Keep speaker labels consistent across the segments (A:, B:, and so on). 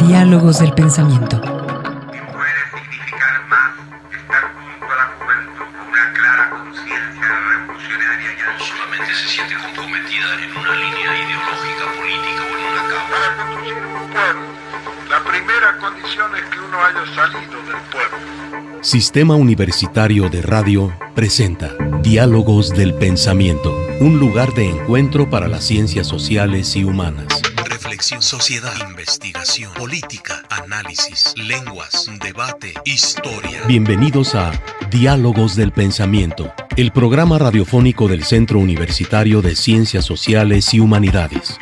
A: Diálogos del pensamiento.
B: ¿Qué puede significar más estar junto a la juventud con una clara conciencia revolucionaria y
C: solamente se siente comprometida en una línea ideológica, política o en una causa?
B: Para conducir un pueblo, la primera condición es que uno haya salido del pueblo.
D: Sistema Universitario de Radio presenta Diálogos del Pensamiento, un lugar de encuentro para las ciencias sociales y humanas.
C: Reflexión, sociedad, investigación, política, análisis, lenguas, debate, historia.
D: Bienvenidos a Diálogos del Pensamiento, el programa radiofónico del Centro Universitario de Ciencias Sociales y Humanidades.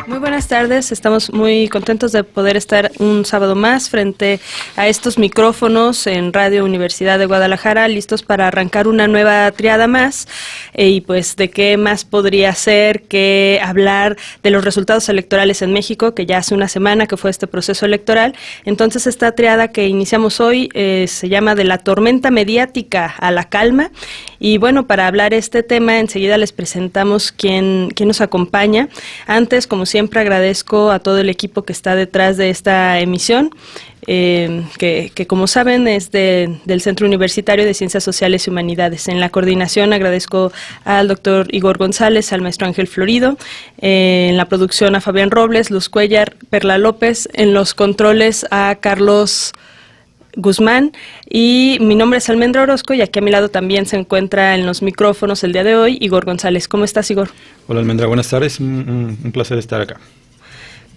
E: Muy buenas tardes, estamos muy contentos de poder estar un sábado más frente a estos micrófonos en Radio Universidad de Guadalajara, listos para arrancar una nueva triada más, y pues de qué más podría ser que hablar de los resultados electorales en México, que ya hace una semana que fue este proceso electoral. Entonces esta triada que iniciamos hoy se llama De la tormenta mediática a la calma, y bueno, para hablar este tema enseguida les presentamos quién nos acompaña. Antes, como siempre, agradezco a todo el equipo que está detrás de esta emisión, que como saben es del Centro Universitario de Ciencias Sociales y Humanidades. En la coordinación agradezco al doctor Igor González, al maestro Ángel Florido, en la producción a Fabián Robles, Luz Cuellar, Perla López, en los controles a Carlos Guzmán, y mi nombre es Almendra Orozco, y aquí a mi lado también se encuentra en los micrófonos el día de hoy Igor González. ¿Cómo estás, Igor?
F: Hola, Almendra, buenas tardes, un placer estar acá.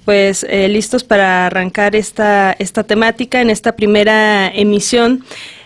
E: Pues listos para arrancar esta temática en esta primera emisión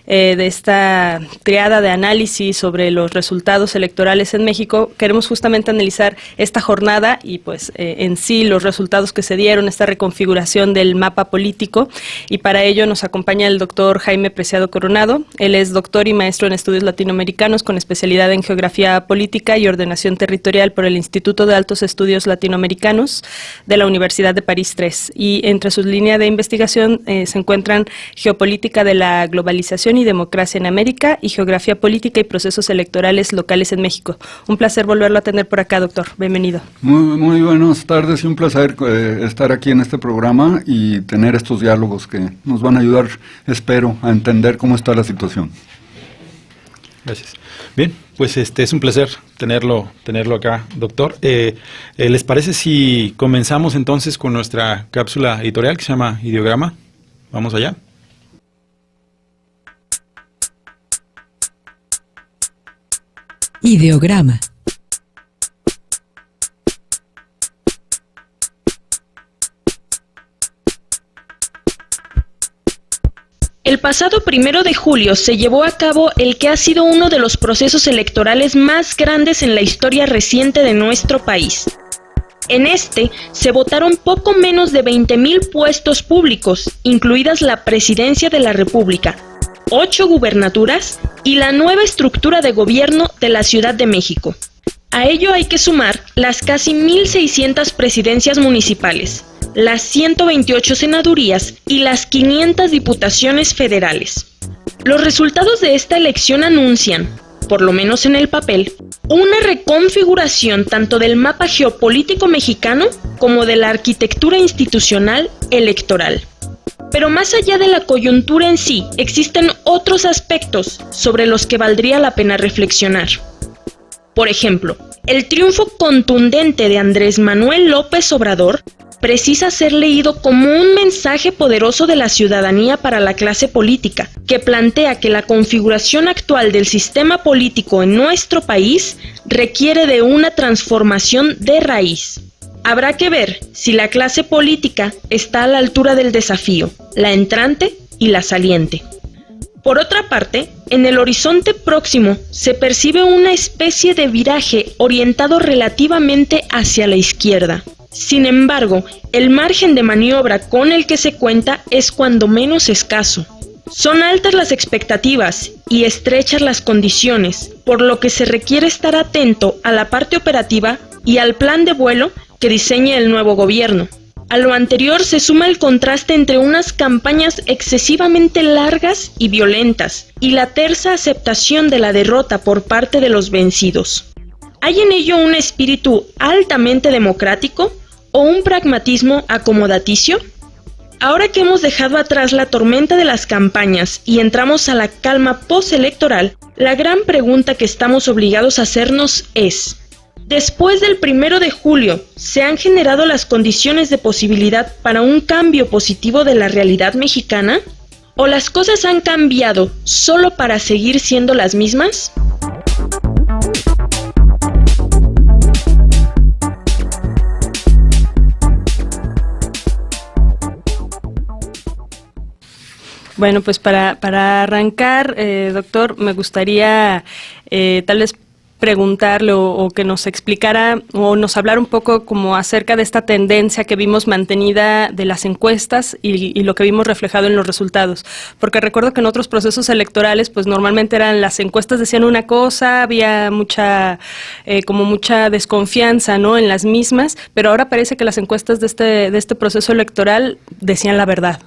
E: de esta triada de análisis sobre los resultados electorales en México. Queremos justamente analizar esta jornada y pues en sí los resultados que se dieron, esta reconfiguración del mapa político, y para ello nos acompaña el doctor Jaime Preciado Coronado. Él es doctor y maestro en estudios latinoamericanos con especialidad en geografía política y ordenación territorial por el Instituto de Altos Estudios Latinoamericanos de la Universidad de París III, y entre sus líneas de investigación se encuentran geopolítica de la globalización y democracia en América y geografía política y procesos electorales locales en México. Un placer volverlo a tener por acá, doctor. Bienvenido.
G: Muy buenas tardes y un placer estar aquí en este programa y tener estos diálogos que nos van a ayudar, espero, a entender cómo está la situación.
F: Gracias. Bien, pues es un placer tenerlo acá, doctor. ¿Les parece si comenzamos entonces con nuestra cápsula editorial que se llama Ideograma? Vamos allá.
A: Ideograma.
H: El pasado 1 de julio se llevó a cabo el que ha sido uno de los procesos electorales más grandes en la historia reciente de nuestro país. En este se votaron poco menos de 20,000 puestos públicos, incluidas la Presidencia de la República, 8 gubernaturas y la nueva estructura de gobierno de la Ciudad de México. A ello hay que sumar las casi 1,600 presidencias municipales, las 128 senadurías y las 500 diputaciones federales. Los resultados de esta elección anuncian, por lo menos en el papel, una reconfiguración tanto del mapa geopolítico mexicano como de la arquitectura institucional electoral. Pero más allá de la coyuntura en sí, existen otros aspectos sobre los que valdría la pena reflexionar. Por ejemplo, el triunfo contundente de Andrés Manuel López Obrador precisa ser leído como un mensaje poderoso de la ciudadanía para la clase política, que plantea que la configuración actual del sistema político en nuestro país requiere de una transformación de raíz. Habrá que ver si la clase política está a la altura del desafío, la entrante y la saliente. Por otra parte, en el horizonte próximo se percibe una especie de viraje orientado relativamente hacia la izquierda. Sin embargo, el margen de maniobra con el que se cuenta es cuando menos escaso. Son altas las expectativas y estrechas las condiciones, por lo que se requiere estar atento a la parte operativa y al plan de vuelo que diseñe el nuevo gobierno. A lo anterior se suma el contraste entre unas campañas excesivamente largas y violentas y la tersa aceptación de la derrota por parte de los vencidos. ¿Hay en ello un espíritu altamente democrático o un pragmatismo acomodaticio? Ahora que hemos dejado atrás la tormenta de las campañas y entramos a la calma postelectoral, la gran pregunta que estamos obligados a hacernos es: después del 1 de julio, ¿se han generado las condiciones de posibilidad para un cambio positivo de la realidad mexicana? ¿O las cosas han cambiado solo para seguir siendo las mismas?
E: Bueno, pues para arrancar, doctor, me gustaría tal vez preguntarle o que nos explicara o nos hablara un poco como acerca de esta tendencia que vimos mantenida de las encuestas y lo que vimos reflejado en los resultados. Porque recuerdo que en otros procesos electorales, pues normalmente eran las encuestas decían una cosa, había mucha desconfianza, ¿no?, en las mismas, pero ahora parece que las encuestas de este proceso electoral decían la verdad.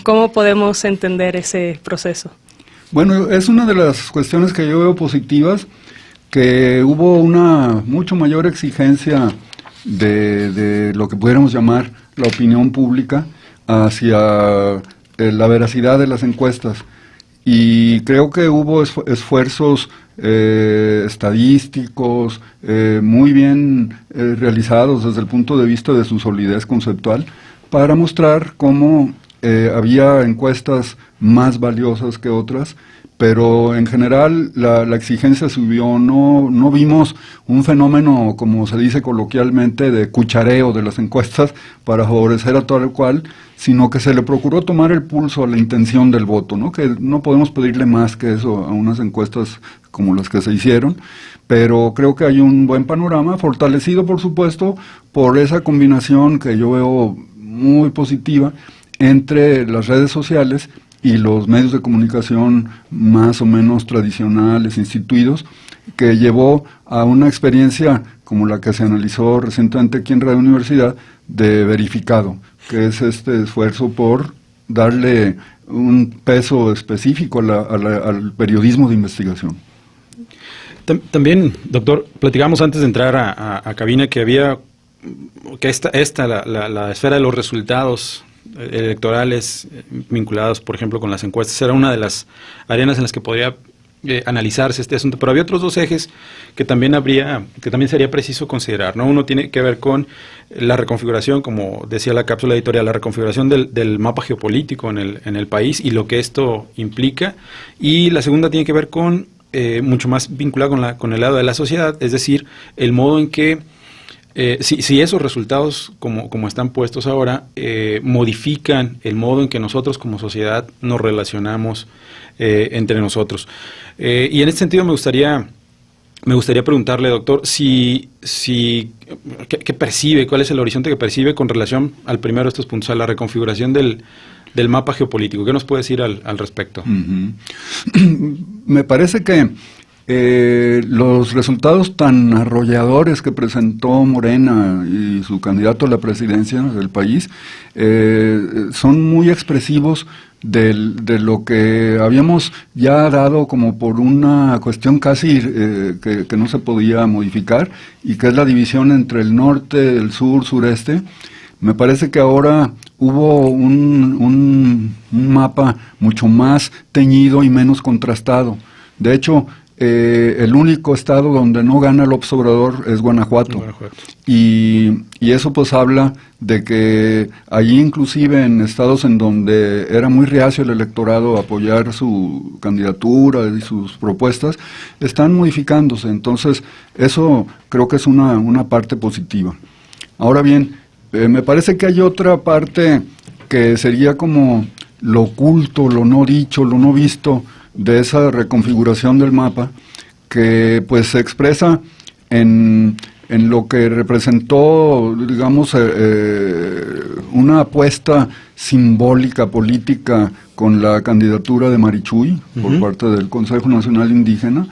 E: ¿Cómo podemos entender ese proceso?
G: Bueno, es una de las cuestiones que yo veo positivas, que hubo una mucho mayor exigencia de lo que pudiéramos llamar la opinión pública hacia la veracidad de las encuestas. Y creo que hubo esfuerzos estadísticos muy bien realizados desde el punto de vista de su solidez conceptual para mostrar cómo había encuestas más valiosas que otras, pero en general la exigencia subió. No vimos un fenómeno, como se dice coloquialmente, de cuchareo de las encuestas para favorecer a tal cual, sino que se le procuró tomar el pulso a la intención del voto, ¿no? Que no podemos pedirle más que eso a unas encuestas como las que se hicieron, pero creo que hay un buen panorama, fortalecido por supuesto por esa combinación que yo veo muy positiva entre las redes sociales y los medios de comunicación más o menos tradicionales, instituidos, que llevó a una experiencia como la que se analizó recientemente aquí en Radio Universidad, de verificado, que es este esfuerzo por darle un peso específico al periodismo de investigación.
F: También, doctor, platicamos antes de entrar a cabina que había la esfera de los resultados electorales vinculados, por ejemplo, con las encuestas, era una de las arenas en las que podría analizarse este asunto, pero había otros dos ejes que también sería preciso considerar, ¿no? Uno tiene que ver con la reconfiguración, como decía la cápsula editorial, la reconfiguración del mapa geopolítico en el país y lo que esto implica, y la segunda tiene que ver con mucho más vinculada con el lado de la sociedad, es decir, el modo en que si esos resultados, como están puestos ahora, modifican el modo en que nosotros como sociedad nos relacionamos entre nosotros. Y en este sentido me gustaría preguntarle, doctor, ¿qué percibe, cuál es el horizonte que percibe con relación al primero de estos puntos, a la reconfiguración del mapa geopolítico? ¿Qué nos puede decir al respecto?
G: Me parece que los resultados tan arrolladores que presentó Morena y su candidato a la presidencia del país son muy expresivos de lo que habíamos ya dado como por una cuestión casi que no se podía modificar, y que es la división entre el norte, el sur, sureste. Me parece que ahora hubo un mapa mucho más teñido y menos contrastado. De hecho, el único estado donde no gana López Obrador es Guanajuato. Y eso pues habla de que allí, inclusive en estados en donde era muy reacio el electorado a apoyar su candidatura y sus propuestas, están modificándose. Entonces eso creo que es una parte positiva. Ahora bien, me parece que hay otra parte que sería como lo oculto, lo no dicho, lo no visto de esa reconfiguración del mapa, que pues se expresa en lo que representó, digamos, una apuesta simbólica, política, con la candidatura de Marichuy por parte del Consejo Nacional Indígena,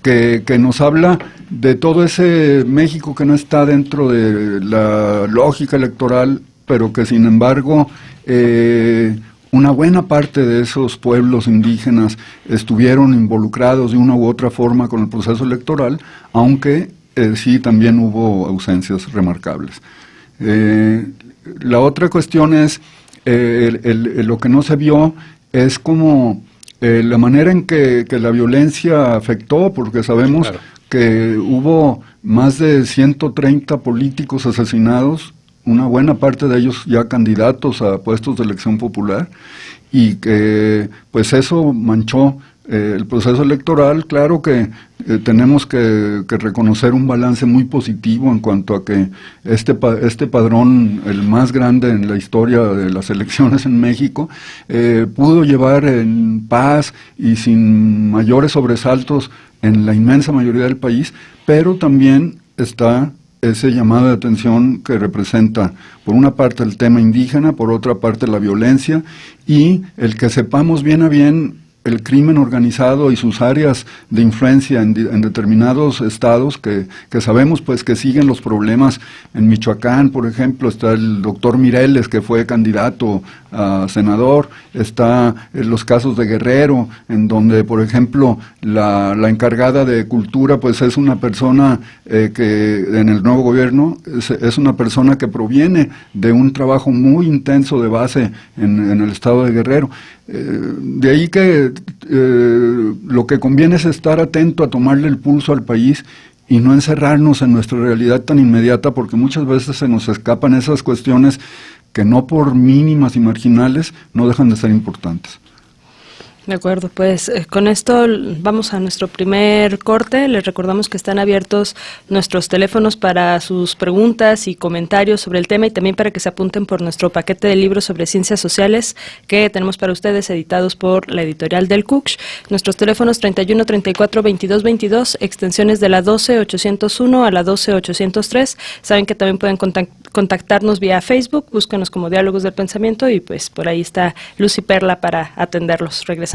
G: que nos habla de todo ese México que no está dentro de la lógica electoral, pero que sin embargo una buena parte de esos pueblos indígenas estuvieron involucrados de una u otra forma con el proceso electoral, aunque sí también hubo ausencias remarcables. La otra cuestión es, lo que no se vio es como la manera en que la violencia afectó, porque sabemos que hubo más de 130 políticos asesinados, una buena parte de ellos ya candidatos a puestos de elección popular, y que pues eso manchó el proceso electoral. Claro que tenemos que reconocer un balance muy positivo en cuanto a que este padrón, el más grande en la historia de las elecciones en México, pudo llevar en paz y sin mayores sobresaltos en la inmensa mayoría del país, pero también está ese llamado de atención que representa, por una parte, el tema indígena, por otra parte, la violencia, y el que sepamos bien a bien el crimen organizado y sus áreas de influencia en determinados estados que sabemos pues que siguen los problemas. En Michoacán, por ejemplo, está el doctor Mireles, que fue candidato a senador, está en los casos de Guerrero, en donde, por ejemplo, la encargada de cultura pues es una persona que en el nuevo gobierno es una persona que proviene de un trabajo muy intenso de base en el estado de Guerrero. De ahí que lo que conviene es estar atento a tomarle el pulso al país y no encerrarnos en nuestra realidad tan inmediata, porque muchas veces se nos escapan esas cuestiones que, no por mínimas y marginales, no dejan de ser importantes.
E: De acuerdo, pues con esto vamos a nuestro primer corte. Les recordamos que están abiertos nuestros teléfonos para sus preguntas y comentarios sobre el tema, y también para que se apunten por nuestro paquete de libros sobre ciencias sociales que tenemos para ustedes, editados por la editorial del Cuch. Nuestros teléfonos 31 34 22 22, extensiones de la 12-801 a la 12-803. Saben que también pueden contactarnos vía Facebook, búsquenos como Diálogos del Pensamiento, y pues por ahí está Luz y Perla para atenderlos. Regresamos.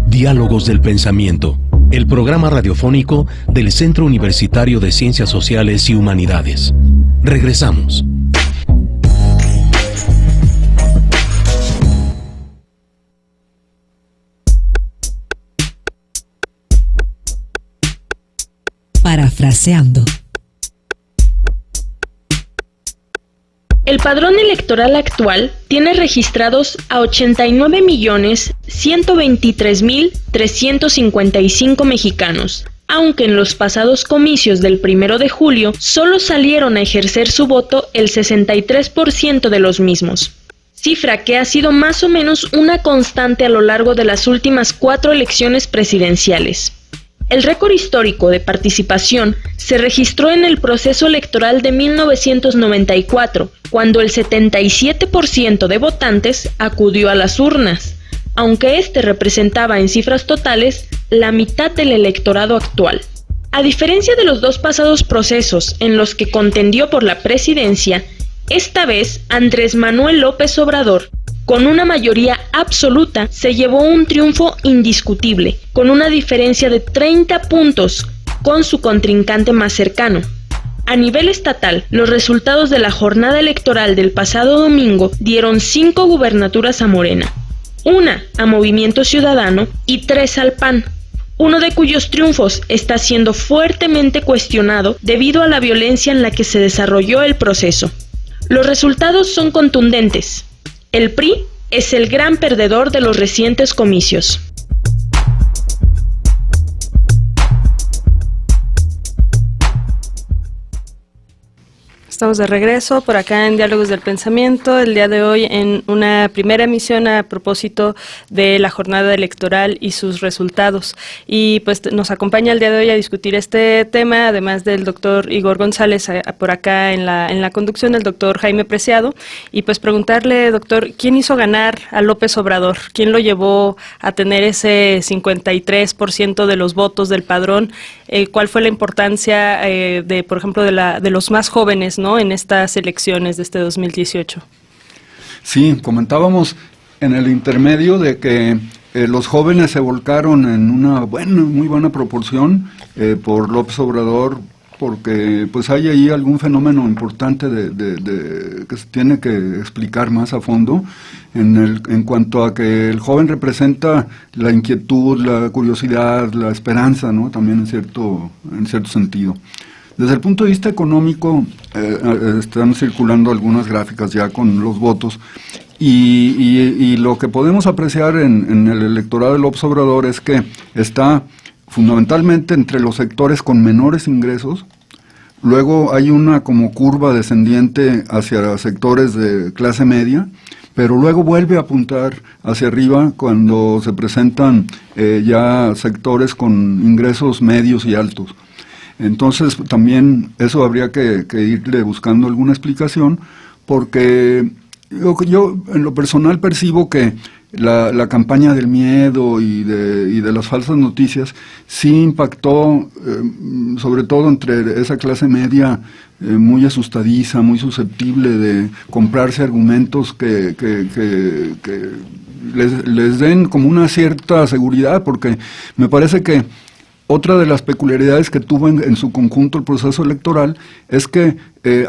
D: Diálogos del Pensamiento, el programa radiofónico del Centro Universitario de Ciencias Sociales y Humanidades. Regresamos.
A: Parafraseando.
H: El padrón electoral actual tiene registrados a 89.123.355 mexicanos, aunque en los pasados comicios del 1 de julio solo salieron a ejercer su voto el 63% de los mismos, cifra que ha sido más o menos una constante a lo largo de las últimas 4 elecciones presidenciales. El récord histórico de participación se registró en el proceso electoral de 1994, cuando el 77% de votantes acudió a las urnas, aunque este representaba en cifras totales la mitad del electorado actual. A diferencia de los dos pasados procesos en los que contendió por la presidencia, esta vez Andrés Manuel López Obrador, con una mayoría absoluta, se llevó un triunfo indiscutible, con una diferencia de 30 puntos con su contrincante más cercano. A nivel estatal, los resultados de la jornada electoral del pasado domingo dieron 5 gubernaturas a Morena, 1 a Movimiento Ciudadano y 3 al PAN, uno de cuyos triunfos está siendo fuertemente cuestionado debido a la violencia en la que se desarrolló el proceso. Los resultados son contundentes. El PRI es el gran perdedor de los recientes comicios.
E: Estamos de regreso por acá en Diálogos del Pensamiento, el día de hoy en una primera emisión a propósito de la jornada electoral y sus resultados. Y pues nos acompaña el día de hoy a discutir este tema, además del doctor Igor González, por acá en la conducción, el doctor Jaime Preciado. Y pues preguntarle, doctor, ¿quién hizo ganar a López Obrador? ¿Quién lo llevó a tener ese 53% de los votos del padrón? ¿Cuál fue la importancia de, por ejemplo, de los más jóvenes, ¿no?, en estas elecciones de este 2018?
G: Sí, comentábamos en el intermedio de que los jóvenes se volcaron en una muy buena proporción por López Obrador, porque pues hay ahí algún fenómeno importante que se tiene que explicar más a fondo en cuanto a que el joven representa la inquietud, la curiosidad, la esperanza, ¿no?, también en cierto sentido. Desde el punto de vista económico, están circulando algunas gráficas ya con los votos, y lo que podemos apreciar en el electorado del López Obrador es que está fundamentalmente entre los sectores con menores ingresos. Luego hay una como curva descendiente hacia sectores de clase media, pero luego vuelve a apuntar hacia arriba cuando se presentan ya sectores con ingresos medios y altos. Entonces también eso habría que irle buscando alguna explicación, porque yo en lo personal percibo que la campaña del miedo y de las falsas noticias sí impactó, sobre todo entre esa clase media muy asustadiza, muy susceptible de comprarse argumentos que les den como una cierta seguridad, porque me parece que otra de las peculiaridades que tuvo en su conjunto el proceso electoral es que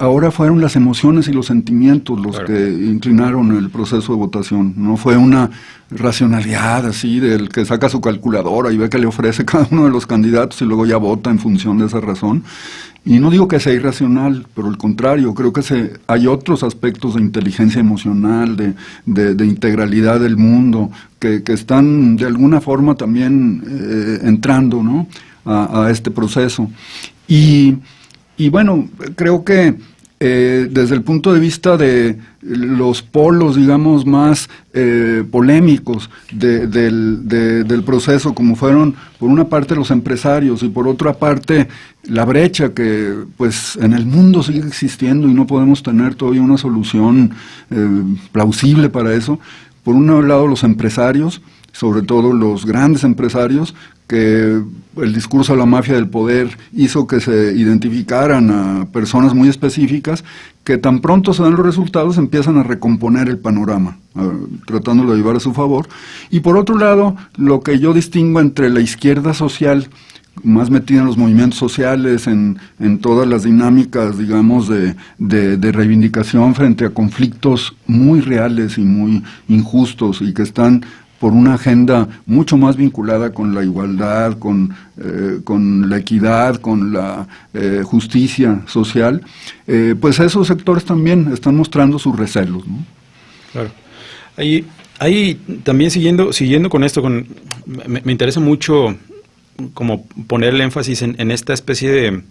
G: ahora fueron las emociones y los sentimientos los que inclinaron el proceso de votación. No fue una racionalidad así del que saca su calculadora y ve que le ofrece cada uno de los candidatos y luego ya vota en función de esa razón. Y no digo que sea irracional, pero al contrario, creo que hay otros aspectos de inteligencia emocional, de integralidad del mundo, que están de alguna forma también entrando, ¿no?, a este proceso. Y bueno, creo que desde el punto de vista de los polos, digamos, más polémicos del proceso, como fueron por una parte los empresarios y por otra parte la brecha que pues en el mundo sigue existiendo y no podemos tener todavía una solución plausible para eso. Por un lado los empresarios, sobre todo los grandes empresarios, que el discurso de la mafia del poder hizo que se identificaran a personas muy específicas que tan pronto se dan los resultados empiezan a recomponer el panorama, tratándolo de llevar a su favor. Y por otro lado, lo que yo distingo entre la izquierda social, más metida en los movimientos sociales, en todas las dinámicas, digamos, de reivindicación frente a conflictos muy reales y muy injustos y que están por una agenda mucho más vinculada con la igualdad, con la equidad, con la justicia social, pues esos sectores también están mostrando sus recelos, ¿no?
F: Claro. Ahí también siguiendo con esto, me interesa mucho como poner el énfasis en esta especie de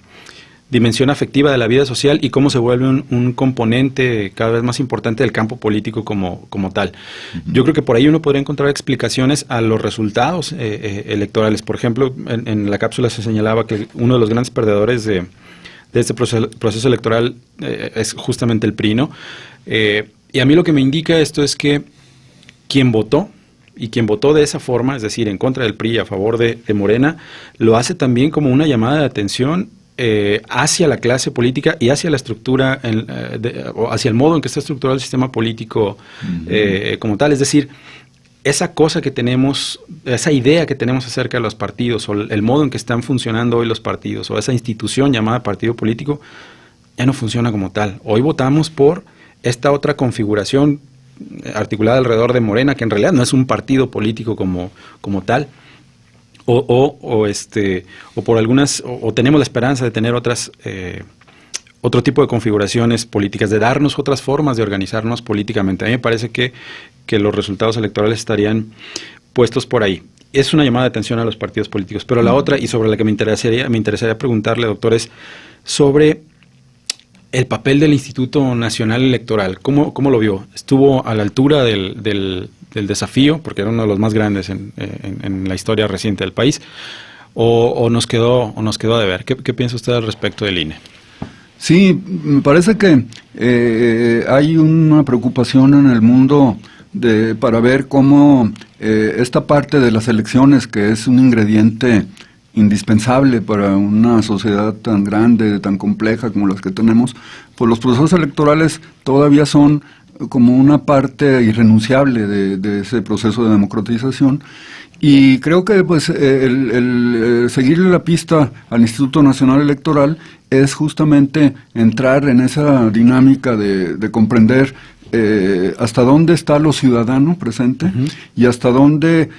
F: dimensión afectiva de la vida social y cómo se vuelve un componente cada vez más importante del campo político como tal. Uh-huh. Yo creo que por ahí uno podría encontrar explicaciones a los resultados electorales. Por ejemplo, en la cápsula se señalaba que uno de los grandes perdedores de este proceso electoral es justamente el PRI, ¿no? Y a mí lo que me indica esto es que quien votó, y quien votó de esa forma, es decir, en contra del PRI, a favor de Morena, lo hace también como una llamada de atención hacia la clase política y hacia la estructura, o hacia el modo en que está estructurado el sistema político como tal. Es decir, esa cosa que tenemos, esa idea que tenemos acerca de los partidos, o el modo en que están funcionando hoy los partidos, o esa institución llamada partido político, ya no funciona como tal. Hoy votamos por esta otra configuración articulada alrededor de Morena, que en realidad no es un partido político como tal. O por algunas, o tenemos la esperanza de tener otro tipo de configuraciones políticas, de darnos otras formas de organizarnos políticamente. A mí me parece que los resultados electorales estarían puestos por ahí. Es una llamada de atención a los partidos políticos. Pero la otra, y sobre la que me interesaría preguntarle, doctor, es sobre el papel del Instituto Nacional Electoral. ¿Cómo lo vio? ¿Estuvo a la altura del desafío, porque era uno de los más grandes en la historia reciente del país, o nos quedó a deber? ¿Qué piensa usted al respecto del INE?
G: Sí, me parece que hay una preocupación en el mundo para ver cómo esta parte de las elecciones, que es un ingrediente indispensable para una sociedad tan grande, tan compleja como las que tenemos, pues los procesos electorales todavía son como una parte irrenunciable de ese proceso de democratización. Y creo que pues el seguirle la pista al Instituto Nacional Electoral es justamente entrar en esa dinámica de comprender hasta dónde está lo ciudadano presente, uh-huh, y hasta dónde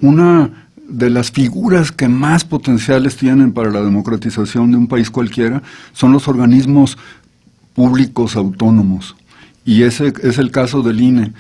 G: una de las figuras que más potenciales tienen para la democratización de un país cualquiera son los organismos públicos autónomos. Y ese es el caso del INE.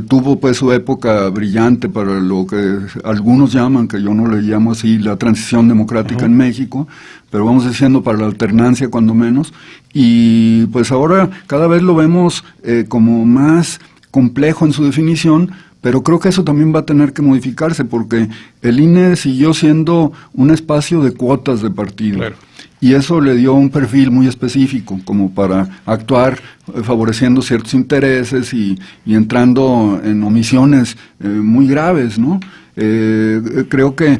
G: Tuvo pues su época brillante para lo que algunos llaman, que yo no le llamo así, la transición democrática en México, pero vamos diciendo para la alternancia cuando menos, y pues ahora cada vez lo vemos como más complejo en su definición, pero creo que eso también va a tener que modificarse, porque el INE siguió siendo un espacio de cuotas de partido. Claro. Y eso le dio un perfil muy específico, como para actuar favoreciendo ciertos intereses y entrando en omisiones muy graves, ¿no? Creo que,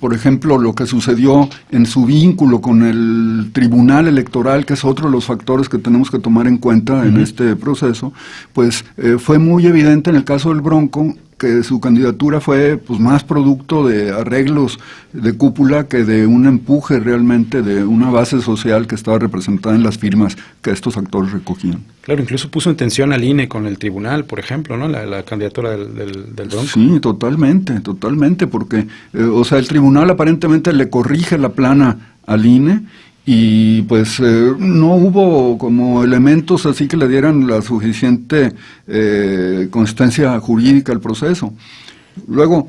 G: por ejemplo, lo que sucedió en su vínculo con el Tribunal Electoral, que es otro de los factores que tenemos que tomar en cuenta en este proceso, pues fue muy evidente en el caso del Bronco, que su candidatura fue pues más producto de arreglos de cúpula que de un empuje realmente de una base social que estaba representada en las firmas que estos actores recogían.
F: Claro, incluso puso en tensión al INE con el tribunal, por ejemplo, ¿no? La candidatura del Bronco.
G: Sí, totalmente, porque, o sea, el tribunal aparentemente le corrige la plana al INE, y pues no hubo como elementos así que le dieran la suficiente consistencia jurídica al proceso. Luego,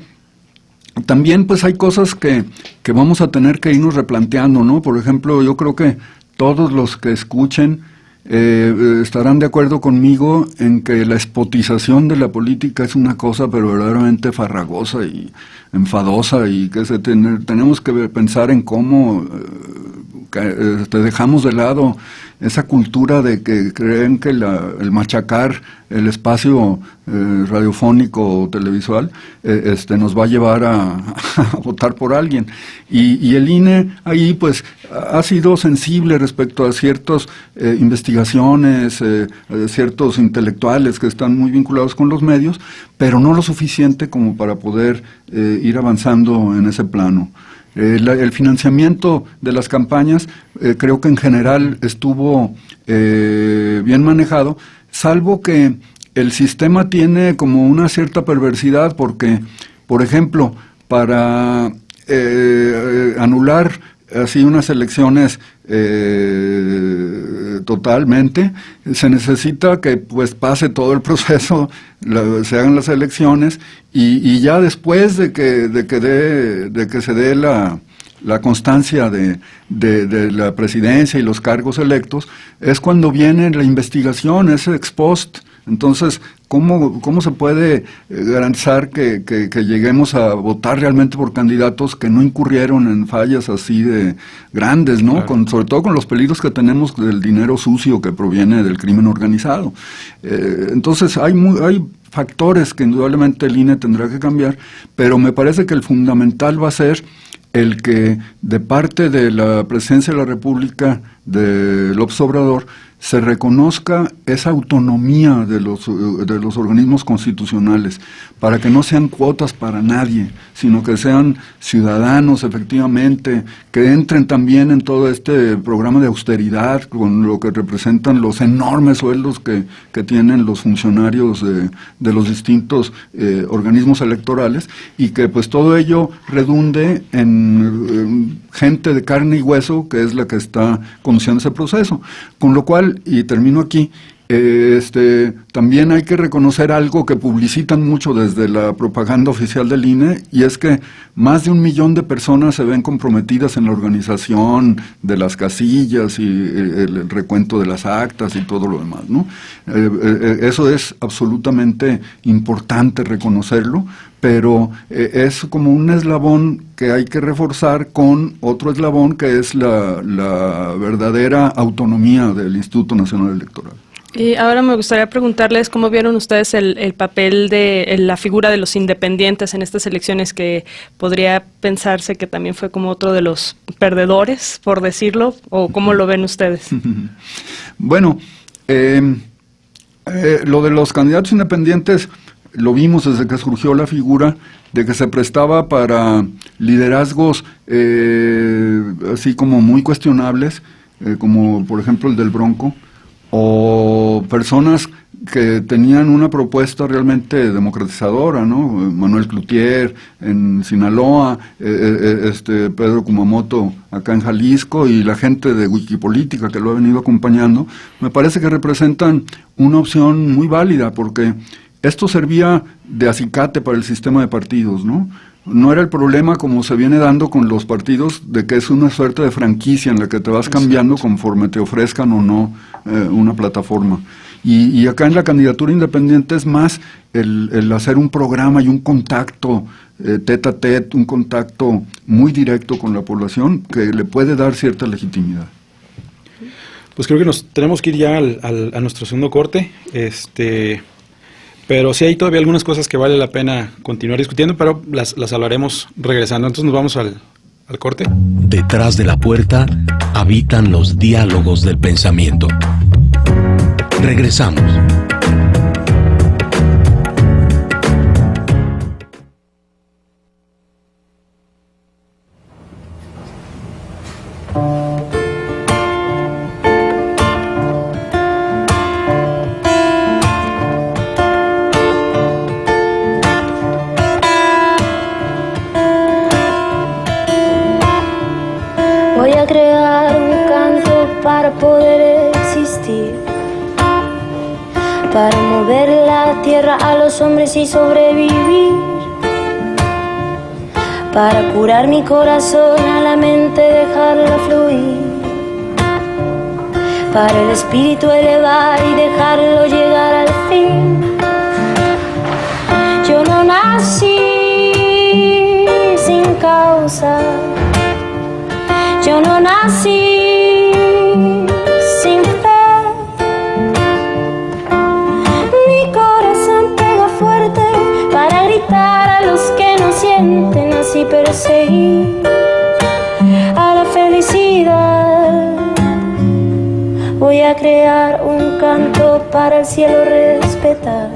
G: también pues hay cosas que vamos a tener que irnos replanteando, ¿no? Por ejemplo, yo creo que todos los que escuchen estarán de acuerdo conmigo en que la espotización de la política es una cosa pero verdaderamente farragosa y enfadosa, y que tenemos que pensar en cómo dejamos de lado esa cultura de que creen que el machacar el espacio radiofónico o televisual nos va a llevar a votar por alguien. Y el INE ahí pues ha sido sensible respecto a ciertas investigaciones, ciertos intelectuales que están muy vinculados con los medios, pero no lo suficiente como para poder ir avanzando en ese plano. El financiamiento de las campañas creo que en general estuvo bien manejado, salvo que el sistema tiene como una cierta perversidad, porque, por ejemplo, para anular así unas elecciones totalmente, se necesita que pues pase todo el proceso, se hagan las elecciones, y ya después de que se dé la constancia de la presidencia y los cargos electos, es cuando viene la investigación, ese ex post. Entonces, ¿cómo se puede garantizar que lleguemos a votar realmente por candidatos que no incurrieron en fallas así de grandes, ¿no? Claro. Sobre todo con los peligros que tenemos del dinero sucio que proviene del crimen organizado. Entonces, hay factores que indudablemente el INE tendrá que cambiar, pero me parece que el fundamental va a ser el que de parte de la Presidencia de la República de López Obrador se reconozca esa autonomía de los organismos constitucionales, para que no sean cuotas para nadie, sino que sean ciudadanos efectivamente, que entren también en todo este programa de austeridad, con lo que representan los enormes sueldos que tienen los funcionarios de los distintos organismos electorales, y que pues todo ello redunde en gente de carne y hueso, que es la que está conduciendo ese proceso. Con lo cual, y termino aquí, también hay que reconocer algo que publicitan mucho desde la propaganda oficial del INE, y es que más de 1 millón de personas se ven comprometidas en la organización de las casillas y el recuento de las actas y todo lo demás, ¿no? Eso es absolutamente importante reconocerlo, pero es como un eslabón que hay que reforzar con otro eslabón que es la verdadera autonomía del Instituto Nacional Electoral.
E: Y ahora me gustaría preguntarles cómo vieron ustedes el papel de la figura de los independientes en estas elecciones, que podría pensarse que también fue como otro de los perdedores, por decirlo, o cómo lo ven ustedes.
G: Bueno, lo de los candidatos independientes lo vimos desde que surgió la figura de que se prestaba para liderazgos así como muy cuestionables, como por ejemplo el del Bronco, o personas que tenían una propuesta realmente democratizadora, ¿no? Manuel Cloutier en Sinaloa, Pedro Kumamoto acá en Jalisco y la gente de Wikipolítica que lo ha venido acompañando, me parece que representan una opción muy válida porque esto servía de acicate para el sistema de partidos, ¿no? No era el problema como se viene dando con los partidos de que es una suerte de franquicia en la que te vas cambiando conforme te ofrezcan o no una plataforma. Y acá en la candidatura independiente es más el hacer un programa y un contacto tete a tete, un contacto muy directo con la población que le puede dar cierta legitimidad.
F: Pues creo que nos tenemos que ir ya a nuestro segundo corte, pero sí hay todavía algunas cosas que vale la pena continuar discutiendo, pero las hablaremos regresando. Entonces nos vamos al corte.
D: Detrás de la puerta habitan los diálogos del pensamiento. Regresamos.
I: Voy a crear un canto para poder existir, para mover la tierra a los hombres y sobrevivir, para curar mi corazón a la mente, dejarla fluir, para el espíritu elevar y dejarlo llegar al fin. Yo no nací sin causa, yo no nací sin fe. Mi corazón pega fuerte para gritar a los que no sienten, así perseguir a la felicidad. Voy a crear un canto para el cielo respetar,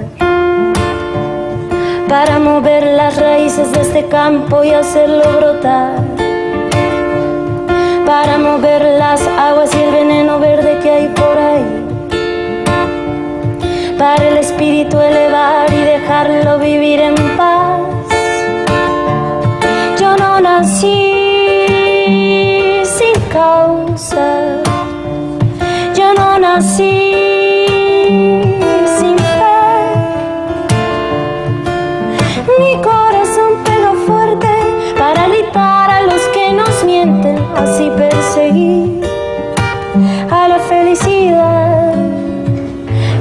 I: para mover las raíces de este campo y hacerlo brotar, para mover las aguas y el veneno verde que hay por ahí, para el espíritu elevar y dejarlo vivir en paz. Yo no nací sin causa, yo no nací sin fe. Mi corazón pega fuerte para gritar a los que nos mienten, así perseguir a la felicidad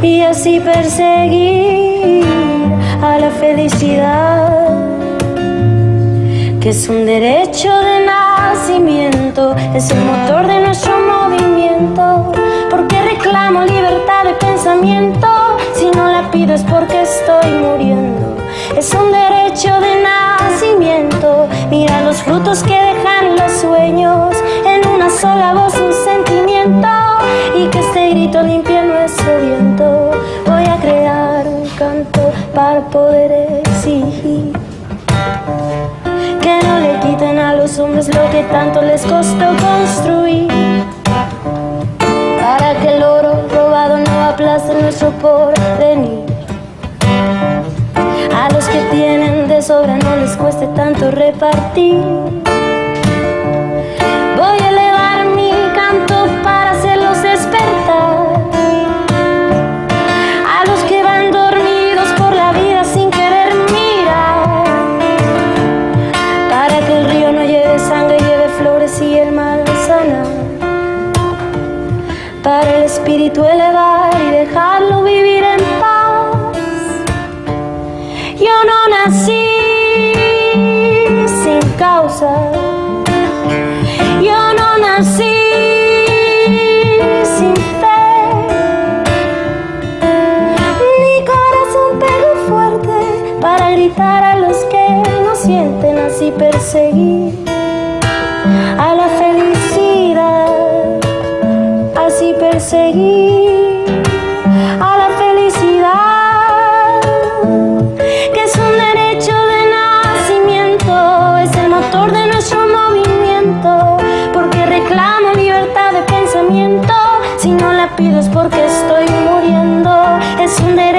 I: y así perseguir a la felicidad, que es un derecho de nacimiento, es el motor de nuestro movimiento, porque reclamo libertad de pensamiento, si no la pido es porque estoy muriendo. Es un derecho de nacimiento, mira los frutos que dejan los sueños, en una sola voz un sentimiento, y que este grito limpie nuestro viento. Voy a crear un canto para poder exigir que no le quiten a los hombres lo que tanto les costó construir, para que el oro robado no aplaste nuestro porvenir. A los que tienen de sobra no les cueste tanto repartir. Voy a elevar mi canto para hacerlos despertar, a los que van dormidos por la vida sin querer mirar, para que el río no lleve sangre, lleve flores y el mal sanar, para el espíritu elevar y dejarlo vivir en paz. Yo no nací sin causa, yo no nací sin fe. Mi corazón pega fuerte para gritar a los que no sienten, así perseguir a la felicidad, así perseguir a la felicidad, que es un derecho de nacimiento, es el motor de nuestro movimiento, porque reclamo libertad de pensamiento, si no la pido es porque estoy muriendo. Es un derecho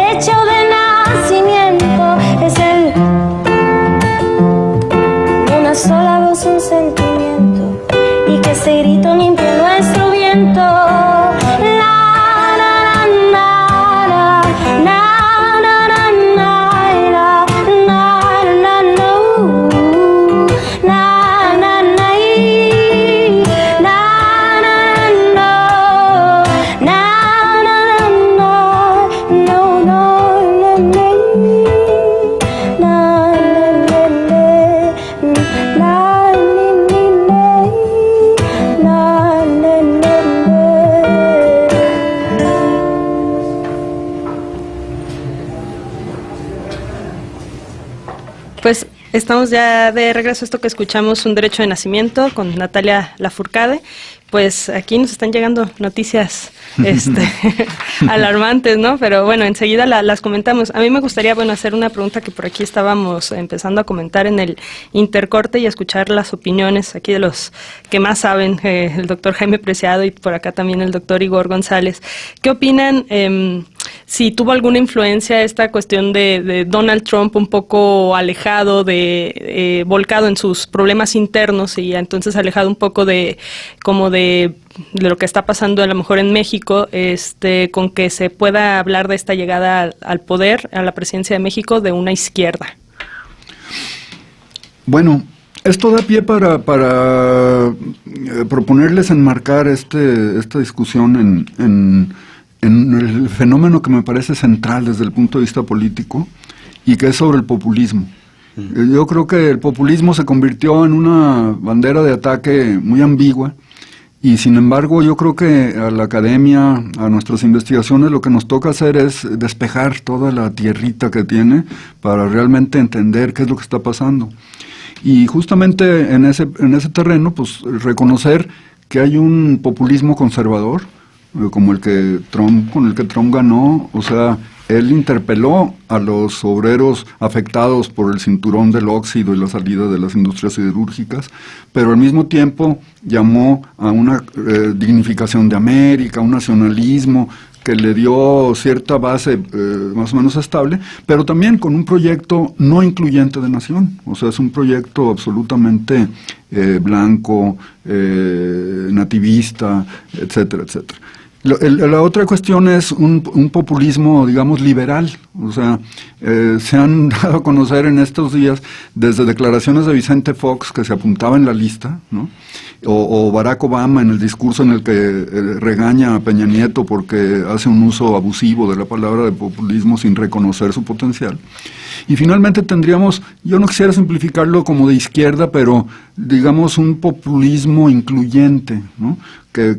E: Pues estamos ya de regreso a esto que escuchamos, Un Derecho de Nacimiento, con Natalia Lafourcade. Pues aquí nos están llegando noticias alarmantes, ¿no? Pero bueno, enseguida las comentamos. A mí me gustaría, hacer una pregunta que por aquí estábamos empezando a comentar en el intercorte y escuchar las opiniones aquí de los que más saben, el doctor Jaime Preciado y por acá también el doctor Igor González. ¿Qué opinan? Si tuvo alguna influencia esta cuestión de Donald Trump un poco alejado, volcado en sus problemas internos y entonces alejado un poco de lo que está pasando a lo mejor en México, con que se pueda hablar de esta llegada al poder, a la presidencia de México, de una izquierda.
G: Bueno, esto da pie para proponerles enmarcar esta discusión en el fenómeno que me parece central desde el punto de vista político y que es sobre el populismo. Yo creo que el populismo se convirtió en una bandera de ataque muy ambigua y sin embargo yo creo que a la academia, a nuestras investigaciones, lo que nos toca hacer es despejar toda la tierrita que tiene para realmente entender qué es lo que está pasando. Y justamente en ese terreno, pues reconocer que hay un populismo conservador, como con el que Trump ganó, o sea, él interpeló a los obreros afectados por el cinturón del óxido y la salida de las industrias siderúrgicas, pero al mismo tiempo llamó a una dignificación de América, un nacionalismo que le dio cierta base más o menos estable, pero también con un proyecto no incluyente de nación, o sea, es un proyecto absolutamente blanco, nativista, etcétera, etcétera. La otra cuestión es un populismo, digamos, liberal. O sea, se han dado a conocer en estos días desde declaraciones de Vicente Fox, que se apuntaba en la lista, ¿no? O Barack Obama en el discurso en el que regaña a Peña Nieto porque hace un uso abusivo de la palabra de populismo sin reconocer su potencial. Y finalmente tendríamos, yo no quisiera simplificarlo como de izquierda, pero digamos un populismo incluyente, ¿no? Que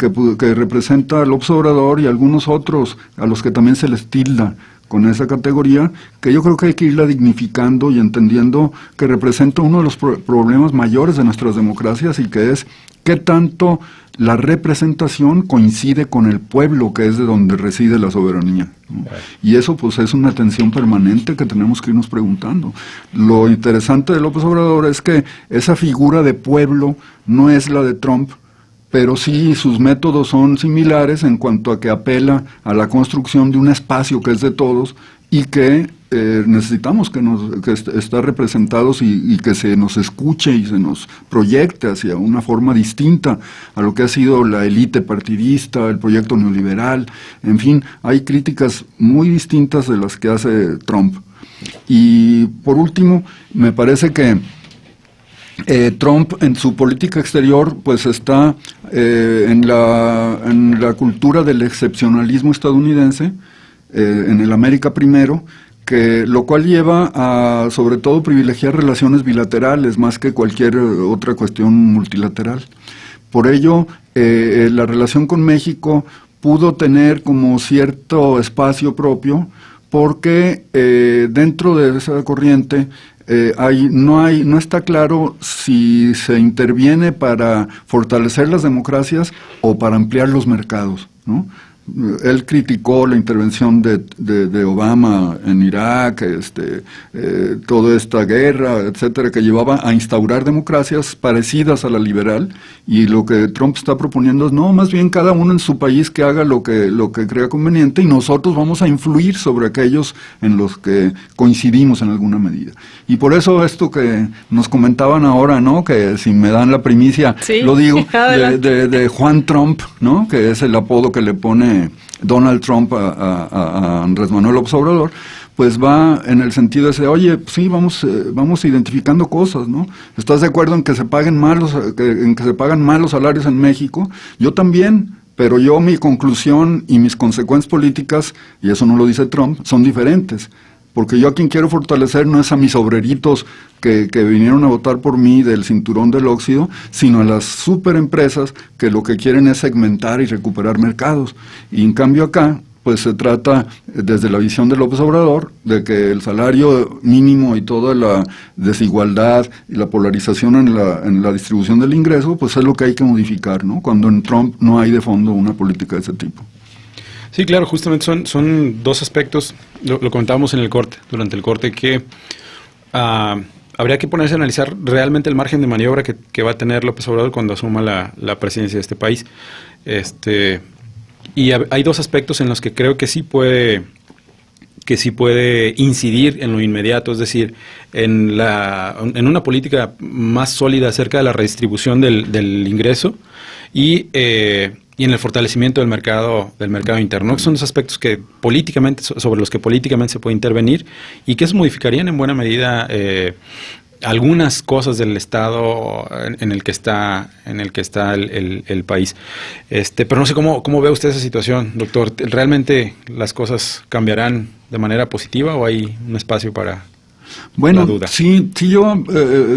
G: representa a López Obrador y algunos otros a los que también se les tilda con esa categoría, que yo creo que hay que irla dignificando y entendiendo que representa uno de los problemas mayores de nuestras democracias y que es qué tanto la representación coincide con el pueblo, que es de donde reside la soberanía, ¿no? Y eso pues es una tensión permanente que tenemos que irnos preguntando. Lo interesante de López Obrador es que esa figura de pueblo no es la de Trump, pero sí sus métodos son similares en cuanto a que apela a la construcción de un espacio que es de todos y que necesitamos que estar representados y que se nos escuche y se nos proyecte hacia una forma distinta a lo que ha sido la élite partidista, el proyecto neoliberal. En fin, hay críticas muy distintas de las que hace Trump. Y por último, me parece que Trump en su política exterior pues está en la cultura del excepcionalismo estadounidense, en el América primero, lo cual lleva a sobre todo privilegiar relaciones bilaterales más que cualquier otra cuestión multilateral. Por ello, la relación con México pudo tener como cierto espacio porque dentro de esa corriente no está claro si se interviene para fortalecer las democracias o para ampliar los mercados, ¿no? Él criticó la intervención de Obama en Irak, toda esta guerra, etcétera, que llevaba a instaurar democracias parecidas a la liberal, y lo que Trump está proponiendo es, no, más bien cada uno en su país que haga lo que crea conveniente y nosotros vamos a influir sobre aquellos en los que coincidimos en alguna medida. Y por eso esto que nos comentaban ahora, ¿no?, que si me dan la primicia, sí, lo digo, de Juan Trump, ¿no?, que es el apodo que le pone Donald Trump a Andrés Manuel López Obrador, pues va en el sentido de ese, oye, sí, vamos identificando cosas, ¿no? ¿Estás de acuerdo en que se pagan malos salarios en México? Yo también, pero mi conclusión y mis consecuencias políticas, y eso no lo dice Trump, son diferentes. Porque yo a quien quiero fortalecer no es a mis obreritos que vinieron a votar por mí del cinturón del óxido, sino a las superempresas que lo que quieren es segmentar y recuperar mercados. Y en cambio acá, pues se trata, desde la visión de López Obrador, de que el salario mínimo y toda la desigualdad y la polarización en la distribución del ingreso, pues es lo que hay que modificar, ¿no? Cuando en Trump no hay de fondo una política de ese tipo.
F: Sí, claro, justamente son dos aspectos, lo comentábamos en el corte, durante el corte, que habría que ponerse a analizar realmente el margen de maniobra que va a tener López Obrador cuando asuma la presidencia de este país. Y hay dos aspectos en los que creo que sí puede incidir en lo inmediato, es decir, en una política más sólida acerca de la redistribución del ingreso y en el fortalecimiento del mercado interno, que son los aspectos sobre los que políticamente se puede intervenir y que eso modificarían en buena medida algunas cosas del estado en el que está el país. Pero no sé cómo ve usted esa situación, doctor. ¿Realmente las cosas cambiarán de manera positiva o hay un espacio para la duda?
G: Sí, yo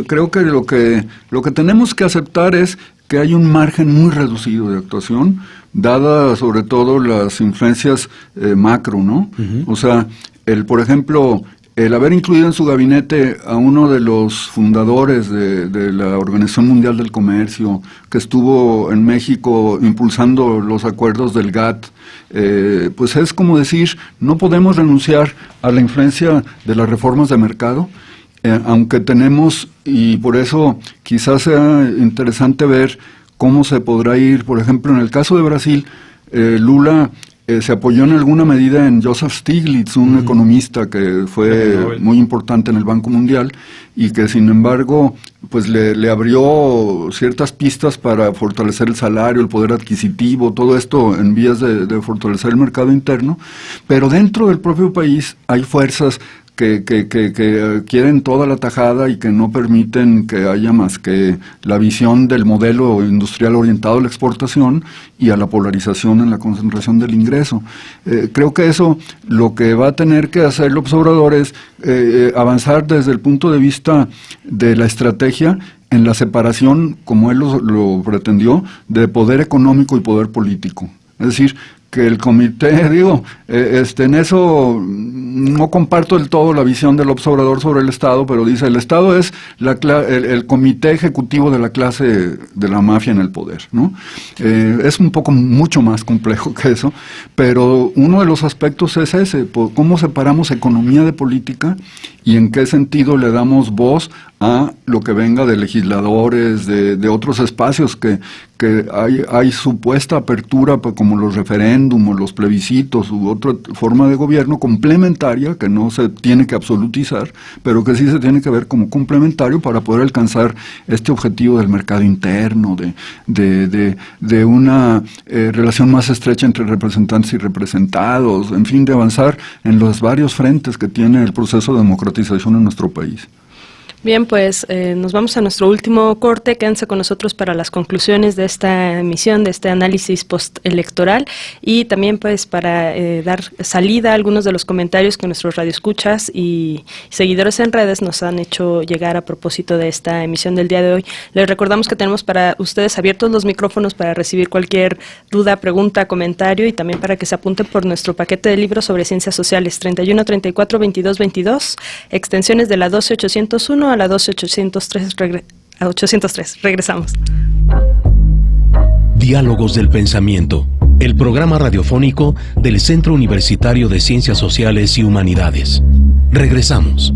G: creo que lo que tenemos que aceptar es que hay un margen muy reducido de actuación, dada sobre todo las influencias macro, ¿no? Uh-huh. O sea, por ejemplo, el haber incluido en su gabinete a uno de los fundadores de la Organización Mundial del Comercio, que estuvo en México impulsando los acuerdos del GATT, pues es como decir, no podemos renunciar a la influencia de las reformas de mercado, aunque tenemos, y por eso quizás sea interesante ver cómo se podrá ir, por ejemplo, en el caso de Brasil, Lula se apoyó en alguna medida en Joseph Stiglitz, un economista que fue muy importante en el Banco Mundial y que sin embargo pues le abrió ciertas pistas para fortalecer el salario, el poder adquisitivo, todo esto en vías de fortalecer el mercado interno, pero dentro del propio país hay fuerzas que quieren toda la tajada y que no permiten que haya más que la visión del modelo industrial orientado a la exportación y a la polarización en la concentración del ingreso. Creo que eso lo que va a tener que hacer López Obrador es avanzar desde el punto de vista de la estrategia en la separación, como él lo pretendió, de poder económico y poder político. Es decir, que el comité, en eso no comparto del todo la visión del López Obrador sobre el Estado, pero dice, el Estado es el comité ejecutivo de la clase de la mafia en el poder, ¿no? Es un poco mucho más complejo que eso, pero uno de los aspectos es ese, cómo separamos economía de política y en qué sentido le damos voz a lo que venga de legisladores, de otros espacios que hay supuesta apertura, pues, como los referéndumos, los plebiscitos u otra forma de gobierno complementaria que no se tiene que absolutizar, pero que sí se tiene que ver como complementario para poder alcanzar este objetivo del mercado interno, de una relación más estrecha entre representantes y representados, en fin, de avanzar en los varios frentes que tiene el proceso de democratización en nuestro país.
E: Bien, pues nos vamos a nuestro último corte. Quédense con nosotros para las conclusiones de esta emisión, de este análisis postelectoral y también pues para dar salida a algunos de los comentarios que nuestros radioescuchas y seguidores en redes nos han hecho llegar a propósito de esta emisión del día de hoy. Les recordamos que tenemos para ustedes abiertos los micrófonos para recibir cualquier duda, pregunta, comentario y también para que se apunten por nuestro paquete de libros sobre ciencias sociales 31 34 22 22, extensiones de la 12801 a la 12803. Regresamos.
D: Diálogos del Pensamiento, el programa radiofónico del Centro Universitario de Ciencias Sociales y Humanidades. Regresamos.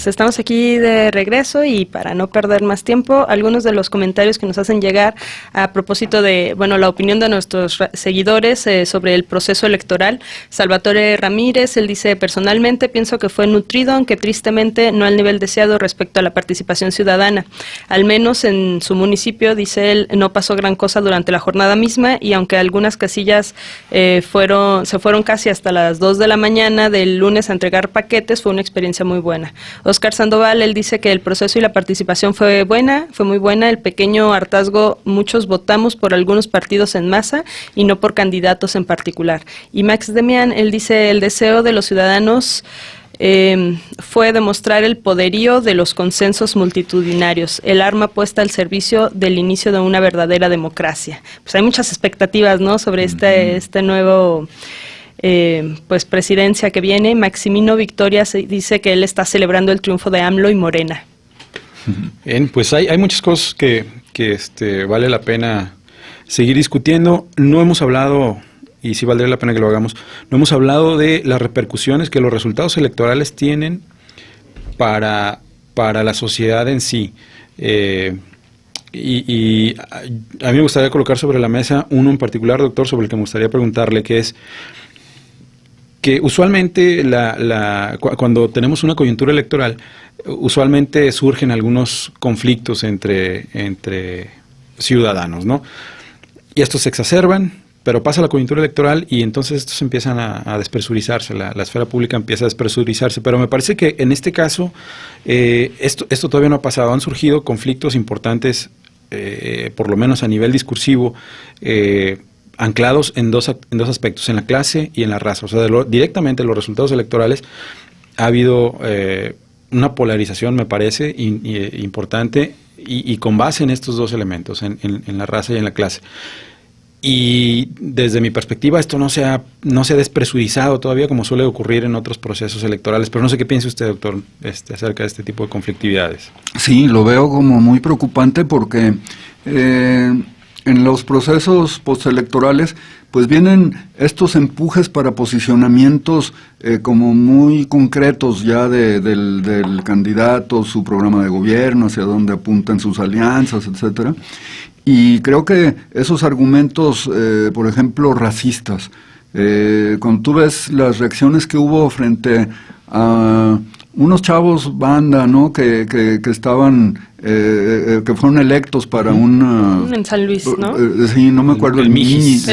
E: Estamos aquí de regreso y para no perder más tiempo, algunos de los comentarios que nos hacen llegar a propósito de, la opinión de nuestros seguidores sobre el proceso electoral. Salvatore Ramírez, él dice, personalmente pienso que fue nutrido, aunque tristemente no al nivel deseado respecto a la participación ciudadana. Al menos en su municipio, dice él, no pasó gran cosa durante la jornada misma y aunque algunas casillas se fueron casi hasta las 2 de la mañana del lunes a entregar paquetes, fue una experiencia muy buena. Oscar Sandoval, él dice que el proceso y la participación fue muy buena, el pequeño hartazgo, muchos votamos por algunos partidos en masa y no por candidatos en particular. Y Max Demian, él dice, el deseo de los ciudadanos fue demostrar el poderío de los consensos multitudinarios, el arma puesta al servicio del inicio de una verdadera democracia. Pues hay muchas expectativas, ¿no?, sobre este nuevo pues presidencia que viene. Maximino Victoria dice que él está celebrando el triunfo de AMLO y Morena.
F: Bien, pues hay muchas cosas que vale la pena seguir discutiendo. No hemos hablado, y sí valdría la pena que lo hagamos, no hemos hablado de las repercusiones que los resultados electorales tienen para la sociedad en sí. Y a mí me gustaría colocar sobre la mesa uno en particular, doctor, sobre el que me gustaría preguntarle, que es que usualmente cuando tenemos una coyuntura electoral, usualmente surgen algunos conflictos entre ciudadanos, ¿no? Y estos se exacerban, pero pasa la coyuntura electoral y entonces estos empiezan a despresurizarse, la esfera pública empieza a despresurizarse, pero me parece que en este caso esto todavía no ha pasado. Han surgido conflictos importantes, por lo menos a nivel discursivo, anclados en dos aspectos, en la clase y en la raza. O sea, directamente los resultados electorales ha habido una polarización, me parece, importante, y con base en estos dos elementos, en la raza y en la clase. Y desde mi perspectiva esto no se ha despresurizado todavía, como suele ocurrir en otros procesos electorales, pero no sé qué piensa usted, doctor, acerca de este tipo de conflictividades.
G: Sí, lo veo como muy preocupante porque en los procesos postelectorales pues vienen estos empujes para posicionamientos como muy concretos ya del candidato, su programa de gobierno, hacia dónde apuntan sus alianzas, etcétera. Y creo que esos argumentos, por ejemplo, racistas, cuando tú ves las reacciones que hubo frente a unos chavos banda, ¿no?, que estaban, que fueron electos para
E: en San Luis, ¿no?
G: Sí, no me acuerdo.
E: El Mijis.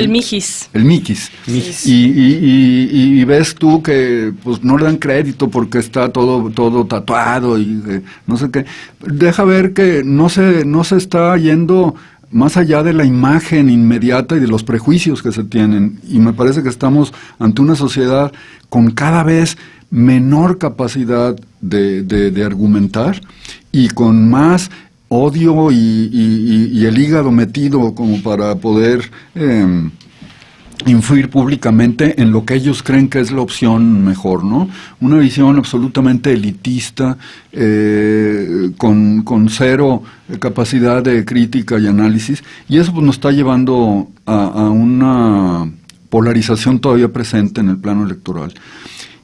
G: Y ves tú que pues no le dan crédito porque está todo tatuado y no sé qué. Deja ver que no se está yendo más allá de la imagen inmediata y de los prejuicios que se tienen. Y me parece que estamos ante una sociedad con cada vez menor capacidad de argumentar y con más odio y el hígado metido como para poder influir públicamente en lo que ellos creen que es la opción mejor, ¿no? Una visión absolutamente elitista, con cero capacidad de crítica y análisis, y eso pues nos está llevando a una polarización todavía presente en el plano electoral.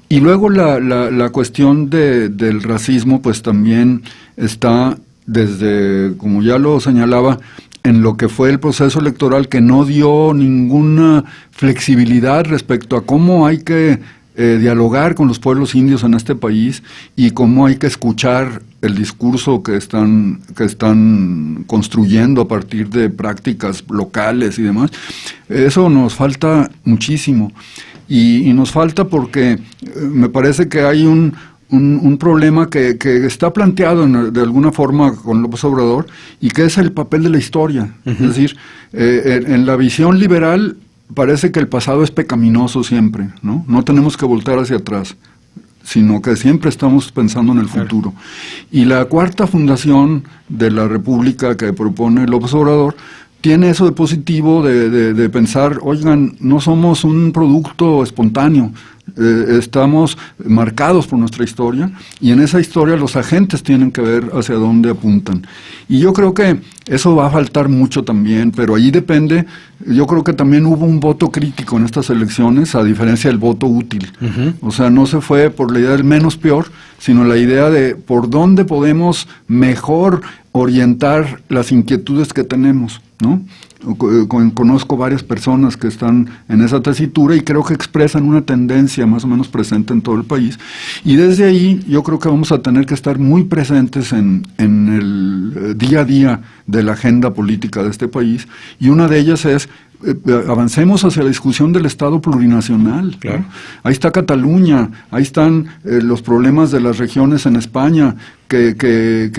G: Y luego la cuestión del racismo pues también está desde, como ya lo señalaba, en lo que fue el proceso electoral, que no dio ninguna flexibilidad respecto a cómo hay que dialogar con los pueblos indios en este país y cómo hay que escuchar el discurso que están construyendo a partir de prácticas locales y demás. Eso nos falta muchísimo. Y nos falta porque me parece que hay un problema que está planteado de alguna forma con López Obrador, y que es el papel de la historia. Es decir, en la visión liberal parece que el pasado es pecaminoso siempre, ¿no? No tenemos que voltar hacia atrás, sino que siempre estamos pensando en el futuro. Y la cuarta fundación de la República que propone López Obrador tiene eso de positivo de pensar, oigan, no somos un producto espontáneo, estamos marcados por nuestra historia, y en esa historia los agentes tienen que ver hacia dónde apuntan. Y yo creo que eso va a faltar mucho también, pero allí depende. Yo creo que también hubo un voto crítico en estas elecciones, a diferencia del voto útil. O sea, no se fue por la idea del menos peor, sino la idea de por dónde podemos mejor orientar las inquietudes que tenemos, ¿no? Conozco varias personas que están en esa tesitura y creo que expresan una tendencia más o menos presente en todo el país, y desde ahí yo creo que vamos a tener que estar muy presentes en el día a día de la agenda política de este país, y una de ellas es avancemos hacia la discusión del Estado plurinacional.
F: Claro.
G: ¿No? Ahí está Cataluña, ahí están los problemas de las regiones en España, que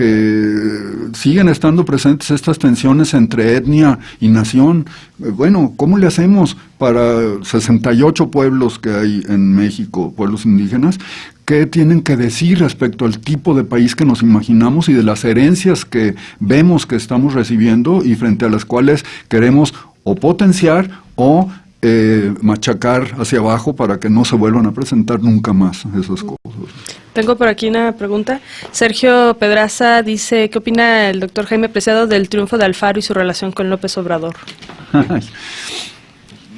G: siguen estando presentes estas tensiones entre etnias etnia y nación. Bueno, ¿cómo le hacemos para 68 pueblos que hay en México, pueblos indígenas? ¿Qué tienen que decir respecto al tipo de país que nos imaginamos y de las herencias que vemos que estamos recibiendo y frente a las cuales queremos o potenciar o machacar hacia abajo para que no se vuelvan a presentar nunca más esas cosas?
E: Tengo por aquí una pregunta. Sergio Pedraza dice, ¿qué opina el doctor Jaime Preciado del triunfo de Alfaro y su relación con López Obrador?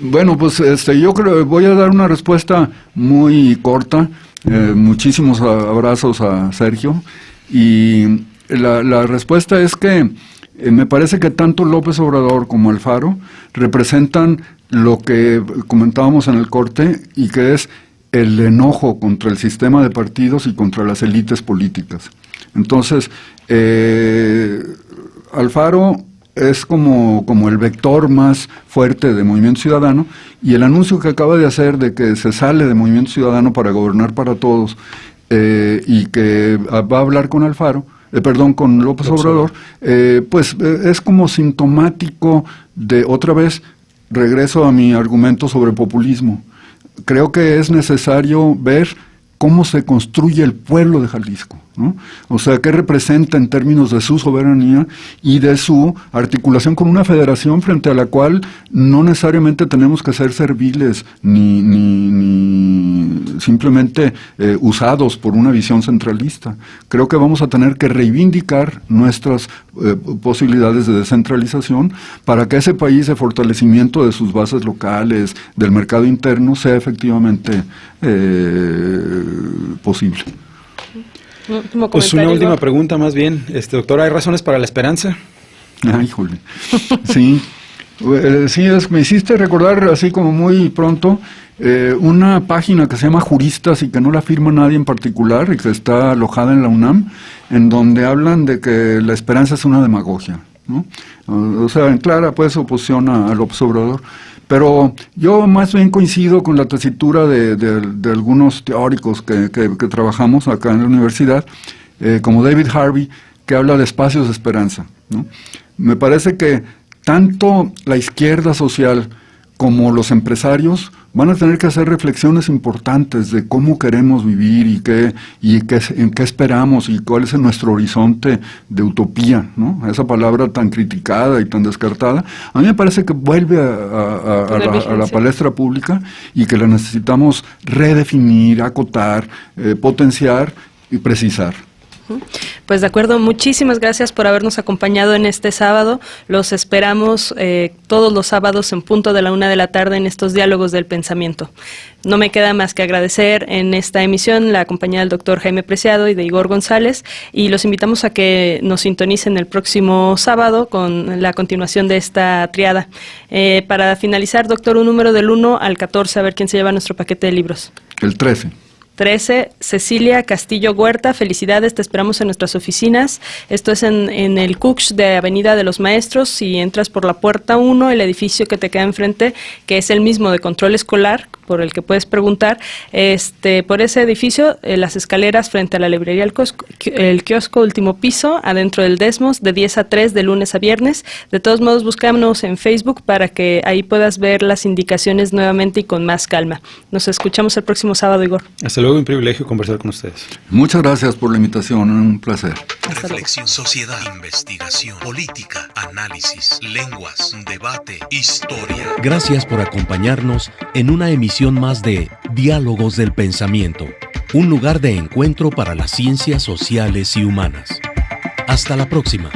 G: Bueno, pues yo creo voy a dar una respuesta muy corta. Muchísimos abrazos a Sergio. Y la respuesta es que me parece que tanto López Obrador como Alfaro representan lo que comentábamos en el corte y que es el enojo contra el sistema de partidos y contra las élites políticas. Entonces, Alfaro es como el vector más fuerte de Movimiento Ciudadano, y el anuncio que acaba de hacer de que se sale de Movimiento Ciudadano para gobernar para todos y que va a hablar con con López Obrador, pues es como sintomático de, otra vez, regreso a mi argumento sobre populismo. Creo que es necesario ver cómo se construye el pueblo de Jalisco, ¿no? O sea, qué representa en términos de su soberanía y de su articulación con una federación frente a la cual no necesariamente tenemos que ser serviles ni simplemente usados por una visión centralista. Creo que vamos a tener que reivindicar nuestras posibilidades de descentralización para que ese país de fortalecimiento de sus bases locales, del mercado interno, sea efectivamente posible.
F: Pues una última pregunta más bien, doctor, ¿hay razones para la esperanza?
G: Ay, híjole. Sí, me hiciste recordar así como muy pronto una página que se llama Juristas y que no la firma nadie en particular y que está alojada en la UNAM, en donde hablan de que la esperanza es una demagogia, ¿no? O sea, en clara pues oposición a López Obrador. Pero yo más bien coincido con la tesitura de algunos teóricos que trabajamos acá en la universidad, como David Harvey, que habla de espacios de esperanza, ¿no? Me parece que tanto la izquierda social como los empresarios van a tener que hacer reflexiones importantes de cómo queremos vivir en qué esperamos y cuál es nuestro horizonte de utopía, ¿no? Esa palabra tan criticada y tan descartada, a mí me parece que vuelve a la palestra pública y que la necesitamos redefinir, acotar, potenciar y precisar.
E: Pues de acuerdo, muchísimas gracias por habernos acompañado en este sábado. Los esperamos todos los sábados en punto de la 1:00 p.m. en estos diálogos del pensamiento. No me queda más que agradecer en esta emisión la compañía del doctor Jaime Preciado y de Igor González, y los invitamos a que nos sintonicen el próximo sábado con la continuación de esta triada. Para finalizar, doctor, un número del 1 al 14, a ver quién se lleva nuestro paquete de libros.
G: El 13.
E: 13, Cecilia Castillo Huerta, felicidades, te esperamos en nuestras oficinas. Esto es en el Cux de Avenida de los Maestros. Si entras por la puerta 1, el edificio que te queda enfrente, que es el mismo de control escolar, por el que puedes preguntar, por ese edificio, las escaleras frente a la librería el kiosco, último piso, adentro del Desmos, de 10 a 3, de lunes a viernes. De todos modos, búscanos en Facebook para que ahí puedas ver las indicaciones nuevamente y con más calma. Nos escuchamos el próximo sábado, Igor.
F: Hasta luego, un privilegio conversar con ustedes.
G: Muchas gracias por la invitación, un placer.
C: Reflexión, sociedad, investigación, política, análisis, lenguas, debate, historia.
D: Gracias por acompañarnos en una emisión más de Diálogos del Pensamiento, un lugar de encuentro para las ciencias sociales y humanas. Hasta la próxima.